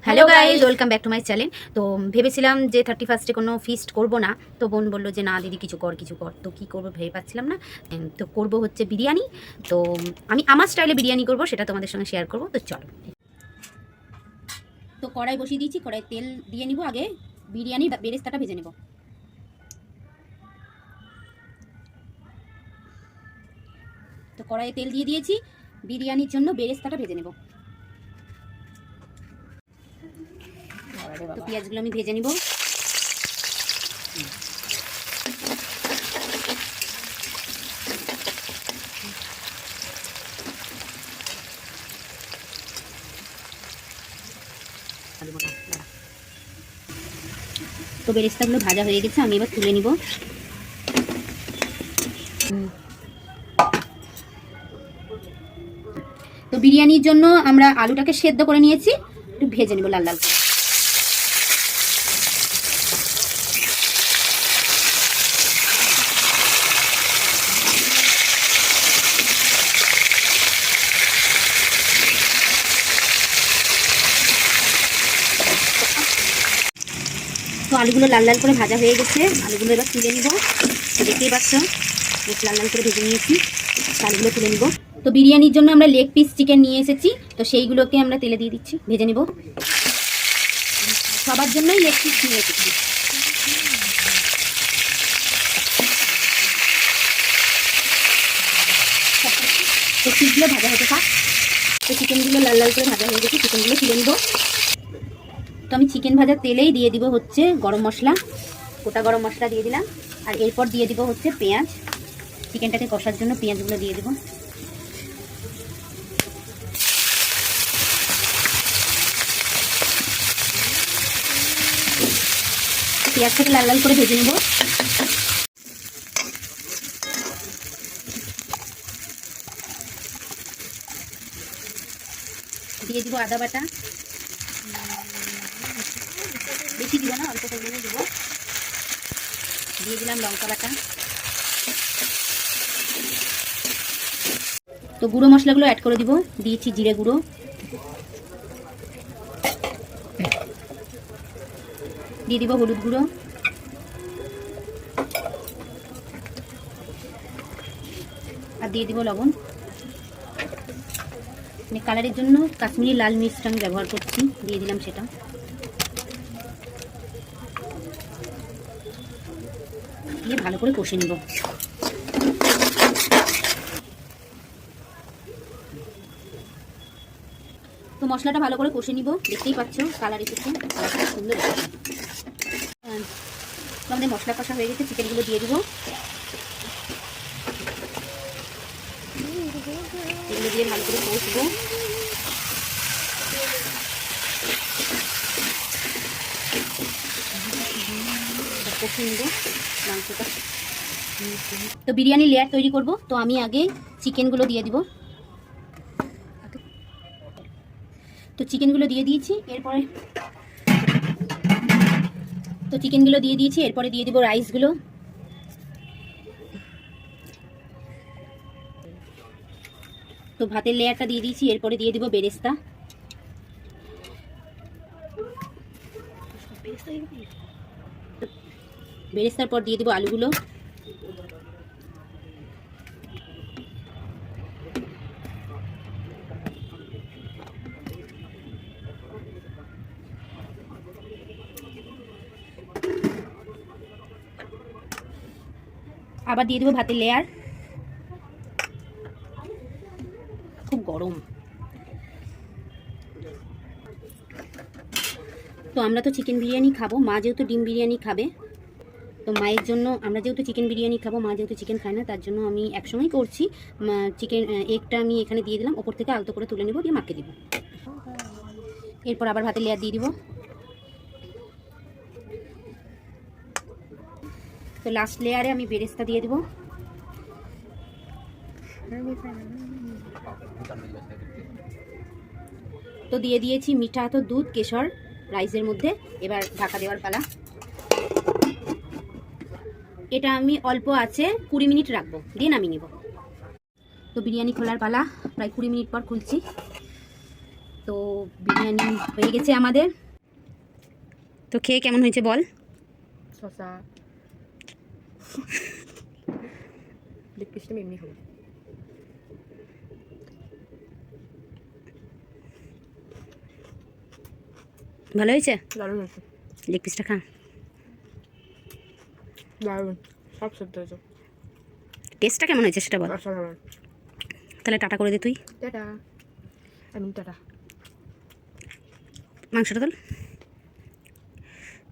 Hello guys, welcome back to my channel. তো ভেবেছিলাম যে 31 কোনো ফিস্ট করব না, তো বোন বললো যে না দিদি কিছু কর। তো কি করব ভেবে পাচ্ছিলাম না। তো করব হচ্ছে বিরিয়ানি। তো আমি আমার স্টাইলে বিরিয়ানি করব, সেটা তোমাদের সঙ্গে শেয়ার করব। তো চলো। তো কড়াই বসিয়ে দিয়েছি, কড়াই তেল দিয়ে নিব। আগে বিরিয়ানি বেরেস্তাটা ভেজে নেব। তো কড়াইয়ে তেল দিয়ে দিয়েছি, বিরিয়ানির জন্য বেরেস্তাটা ভেজে নেব। তো পেঁয়াজগুলো আমি ভেজে নিব। তো বেরেস্তাগুলো ভাজা হয়ে গেছে, আমি এবার তুলে নিব। তো বিরিয়ানির জন্য আমরা আলুটাকে সেদ্ধ করে নিয়েছি, একটু ভেজে নেব লাল লাল করে। তো আলুগুলো লাল লাল করে ভাজা হয়ে গেছে, আলুগুলো এবার তুলে নিব। দেখতেই পাচ্ছ বেশ লাল লাল করে ভেজে নিয়েছি, আলুগুলো তুলে নিব। তো বিরিয়ানির জন্য আমরা লেগ পিস চিকেন নিয়ে এসেছি, তো সেইগুলোকে আমরা তেলে দিয়ে দিচ্ছি, ভেজে নেব। সবার জন্যই লেগ পিস নিয়ে এসেছি। তো পিসগুলো ভাজা হতে থাক। তো চিকেনগুলো লাল লাল করে ভাজা হয়ে গেছে, চিকেনগুলো তুলে নিব। তো আমি চিকেন ভাজার তেলেই দিয়ে দিব হচ্ছে গরম মশলা, গোটা গরম মশলা দিয়ে দিলাম। আর এরপর দিয়ে দিব হচ্ছে পেঁয়াজ, চিকেনটাকে কষার জন্য পেঁয়াজগুলো দিয়ে দেব। পেঁয়াজটাকে লাল লাল করে ভেজে নেব। দিয়ে দিব আদা বাটা, বেশি দিব না, অল্প পরিমাণে দিব। দিয়ে দিলাম লঙ্কা বাটা। তো গুঁড়ো মশলাগুলো অ্যাড করে দিব। দিয়েছি জিরে গুঁড়ো, দিয়ে দিব হলুদ গুঁড়ো, আর দিয়ে দিব লবণ। মানে কালারের জন্য কাশ্মীরি লাল মির্চটা আমি ব্যবহার করছি, দিয়ে দিলাম সেটা। দিয়ে ভালো করে কষে নিব। তো মশলাটা ভালো করে কষে নিব। দেখতেই পাচ্ছ কালার এসেছে, কালারটা সুন্দর এসেছে। তো আমাদের মশলা কষা হয়ে গেছে, চিকেনগুলো দিয়ে দিব। এগুলো দিয়ে ভালো করে কষবো। কষে নিব মাংসটা। তো বিরিয়ানি লেয়ার তৈরি করব, তো আমি আগে চিকেনগুলো দিয়ে দিব। তো চিকেনগুলো দিয়ে দিয়েছি, এরপরে এরপরে দিয়ে দিব রাইসগুলো। তো ভাতের লেয়ারটা দিয়ে দিয়েছি, এরপরে দিয়ে দিব বেরেস্তা। বেরেস্তার পর দিয়ে দিব আলুগুলো। আবার দিয়ে দেবো ভাতের লেয়ার। খুব গরম। তো আমরা তো চিকেন বিরিয়ানি খাবো, মা যেহেতু ডিম বিরিয়ানি খাবে, তো মায়ের জন্য আমরা যেহেতু চিকেন বিরিয়ানি খাবো, মা যেহেতু চিকেন খায় না, তার জন্য আমি একসঙ্গেই করছি। চিকেন এগটা আমি এখানে দিয়ে দিলাম, ওপর থেকে আলতো করে তুলে নেব, দিয়ে মাখিয়ে দিব। এরপর আবার ভাতের লেয়ার দিয়ে দিব। তো লাস্ট লেয়ারে আমি বেরেস্তা দিয়ে দেব। তো দিয়ে দিয়েছি মিঠা তো দুধ কেশর রাইসের মধ্যে। এবার ঢাকা দেওয়ার পালা। এটা আমি অল্প আছে 20 মিনিট রাখবো, দিয়ে নামিয়ে নেব। তো বিরিয়ানি খোলার পালা, প্রায় 20 মিনিট পর খুলছি। তো তো বিরিয়ানি হয়ে গেছে আমাদের। তো খেয়ে কেমন হয়েছে বল। শসা লেগ পিসটা এমনি খাবো। ভালো হয়েছে? দারুণ হয়েছে, লেগ পিসটা খা। দারুণ, সব সেদ্ধ হয়েছে, টেস্টটা কেমন হয়েছে সেটা বল। অসাধারণ। তাহলে টাটা করে দে তুই। টাটা, আমি টাটা। মাংসটা তোল।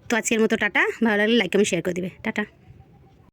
তো আজকের মতো টাটা। ভালো লাগলে লাইক কমেন্ট শেয়ার করে দিবে। টাটা।